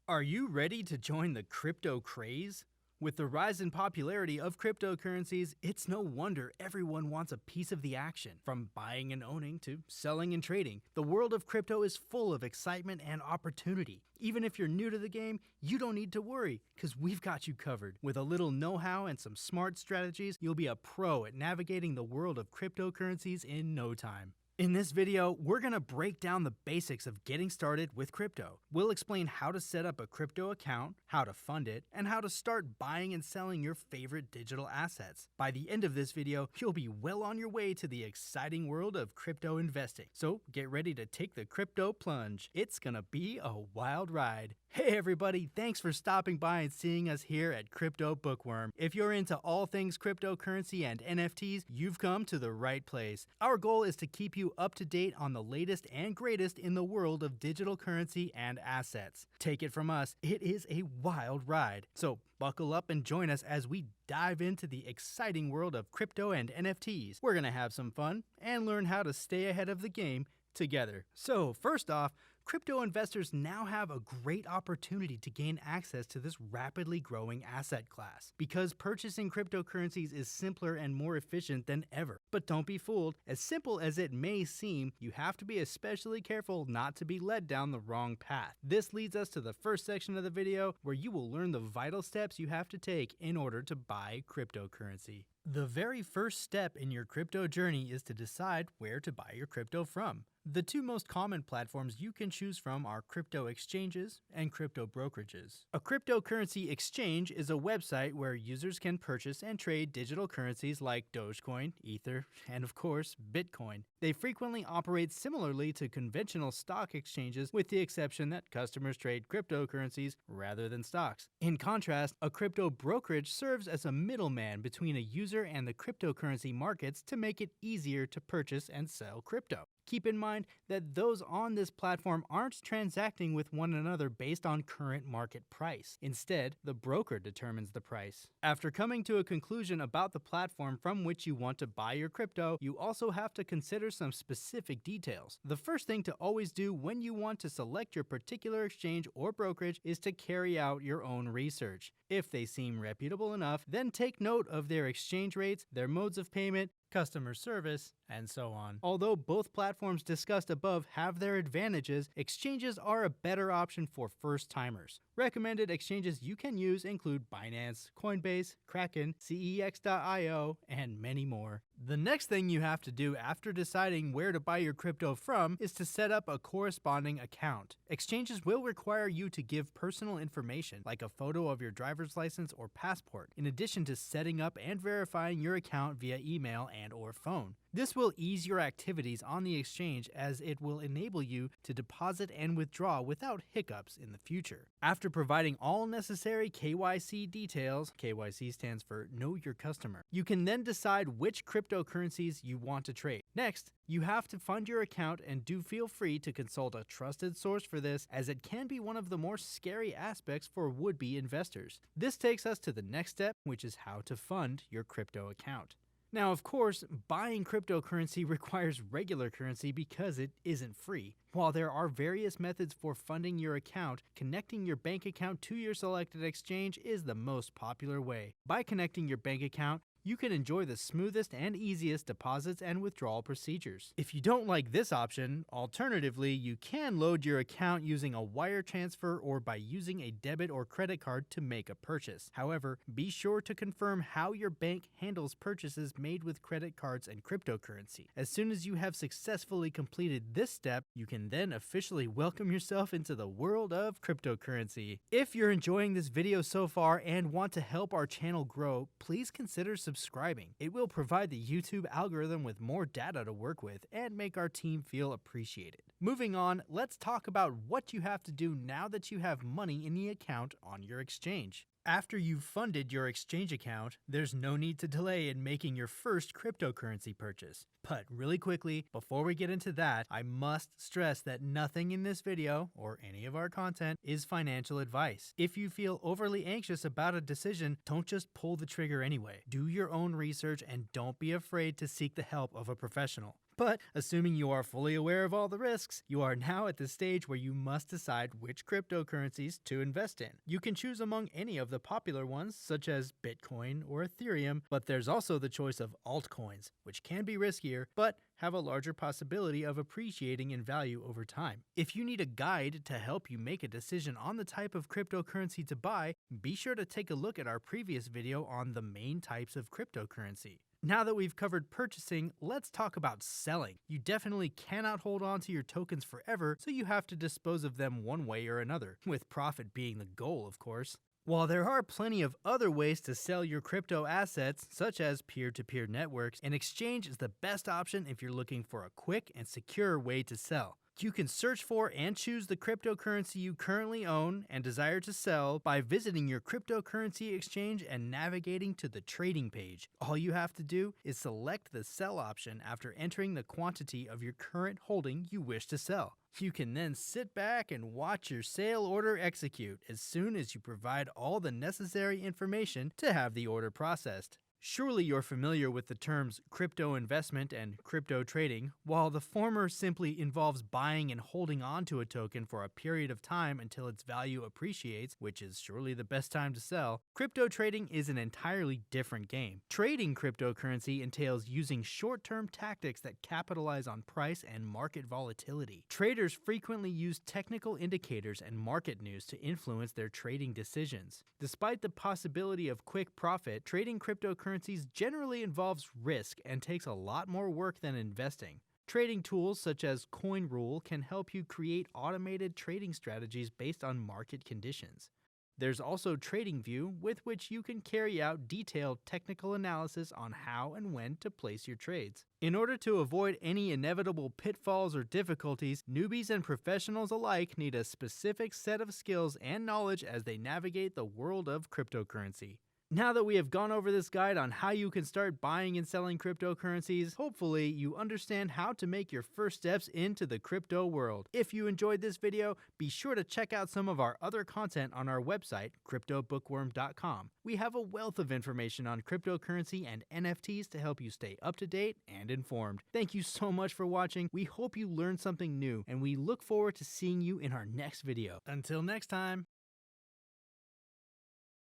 Are you ready to join the crypto craze? With the rise in popularity of cryptocurrencies, it's no wonder everyone wants a piece of the action. From buying and owning to selling and trading, the world of crypto is full of excitement and opportunity. Even if you're new to the game, you don't need to worry, because we've got you covered. With a little know-how and some smart strategies, you'll be a pro at navigating the world of cryptocurrencies in no time. In this video, we're going to break down the basics of getting started with crypto. We'll explain how to set up a crypto account, how to fund it, and how to start buying and selling your favorite digital assets. By the end of this video, you'll be well on your way to the exciting world of crypto investing. So get ready to take the crypto plunge. It's going to be a wild ride. Hey everybody, thanks for stopping by and seeing us here at Crypto Bookworm. If you're into all things cryptocurrency and NFTs, you've come to the right place. Our goal is to keep you up to date on the latest and greatest in the world of digital currency and assets. Take it from us, it is a wild ride. So buckle up and join us as we dive into the exciting world of crypto and NFTs. We're gonna have some fun and learn how to stay ahead of the game together. So first off, crypto investors now have a great opportunity to gain access to this rapidly growing asset class because purchasing cryptocurrencies is simpler and more efficient than ever. But don't be fooled, as simple as it may seem, you have to be especially careful not to be led down the wrong path. This leads us to the first section of the video where you will learn the vital steps you have to take in order to buy cryptocurrency. The very first step in your crypto journey is to decide where to buy your crypto from. The two most common platforms you can choose from are crypto exchanges and crypto brokerages. A cryptocurrency exchange is a website where users can purchase and trade digital currencies like Dogecoin, Ether, and of course, Bitcoin. They frequently operate similarly to conventional stock exchanges with the exception that customers trade cryptocurrencies rather than stocks. In contrast, a crypto brokerage serves as a middleman between a user and the cryptocurrency markets to make it easier to purchase and sell crypto. Keep in mind that those on this platform aren't transacting with one another based on current market price. Instead, the broker determines the price. After coming to a conclusion about the platform from which you want to buy your crypto, you also have to consider some specific details. The first thing to always do when you want to select your particular exchange or brokerage is to carry out your own research. If they seem reputable enough, then take note of their exchange rates, their modes of payment, customer service, and so on. Although both platforms discussed above have their advantages, exchanges are a better option for first-timers. Recommended exchanges you can use include Binance, Coinbase, Kraken, CEX.io, and many more. The next thing you have to do after deciding where to buy your crypto from is to set up a corresponding account. Exchanges will require you to give personal information like a photo of your driver's license or passport, in addition to setting up and verifying your account via email and/or phone. This will ease your activities on the exchange as it will enable you to deposit and withdraw without hiccups in the future. After providing all necessary KYC details, KYC stands for Know Your Customer, you can then decide which cryptocurrencies you want to trade. Next, you have to fund your account and do feel free to consult a trusted source for this as it can be one of the more scary aspects for would-be investors. This takes us to the next step, which is how to fund your crypto account. Now, of course, buying cryptocurrency requires regular currency because it isn't free. While there are various methods for funding your account, connecting your bank account to your selected exchange is the most popular way. By connecting your bank account, you can enjoy the smoothest and easiest deposits and withdrawal procedures. If you don't like this option, alternatively, you can load your account using a wire transfer or by using a debit or credit card to make a purchase. However, be sure to confirm how your bank handles purchases made with credit cards and cryptocurrency. As soon as you have successfully completed this step, you can then officially welcome yourself into the world of cryptocurrency. If you're enjoying this video so far and want to help our channel grow, please consider subscribing. It will provide the YouTube algorithm with more data to work with and make our team feel appreciated. Moving on, let's talk about what you have to do now that you have money in the account on your exchange. After you've funded your exchange account, there's no need to delay in making your first cryptocurrency purchase. But really quickly, before we get into that, I must stress that nothing in this video, or any of our content, is financial advice. If you feel overly anxious about a decision, don't just pull the trigger anyway. Do your own research and don't be afraid to seek the help of a professional. But assuming you are fully aware of all the risks, you are now at the stage where you must decide which cryptocurrencies to invest in. You can choose among any of the popular ones, such as Bitcoin or Ethereum, but there's also the choice of altcoins, which can be riskier, but have a larger possibility of appreciating in value over time. If you need a guide to help you make a decision on the type of cryptocurrency to buy, be sure to take a look at our previous video on the main types of cryptocurrency. Now that we've covered purchasing, let's talk about selling. You definitely cannot hold on to your tokens forever, so you have to dispose of them one way or another, with profit being the goal, of course. While there are plenty of other ways to sell your crypto assets, such as peer-to-peer networks, an exchange is the best option if you're looking for a quick and secure way to sell. You can search for and choose the cryptocurrency you currently own and desire to sell by visiting your cryptocurrency exchange and navigating to the trading page. All you have to do is select the sell option after entering the quantity of your current holding you wish to sell. You can then sit back and watch your sale order execute as soon as you provide all the necessary information to have the order processed. Surely you're familiar with the terms crypto investment and crypto trading. While the former simply involves buying and holding onto a token for a period of time until its value appreciates, which is surely the best time to sell, crypto trading is an entirely different game. Trading cryptocurrency entails using short-term tactics that capitalize on price and market volatility. Traders frequently use technical indicators and market news to influence their trading decisions. Despite the possibility of quick profit, trading cryptocurrencies generally involves risk and takes a lot more work than investing. Trading tools such as CoinRule can help you create automated trading strategies based on market conditions. There's also TradingView, with which you can carry out detailed technical analysis on how and when to place your trades. In order to avoid any inevitable pitfalls or difficulties, newbies and professionals alike need a specific set of skills and knowledge as they navigate the world of cryptocurrency. Now that we have gone over this guide on how you can start buying and selling cryptocurrencies, hopefully you understand how to make your first steps into the crypto world. If you enjoyed this video, be sure to check out some of our other content on our website, cryptobookworm.com. We have a wealth of information on cryptocurrency and NFTs to help you stay up to date and informed. Thank you so much for watching. We hope you learned something new, and we look forward to seeing you in our next video. Until next time.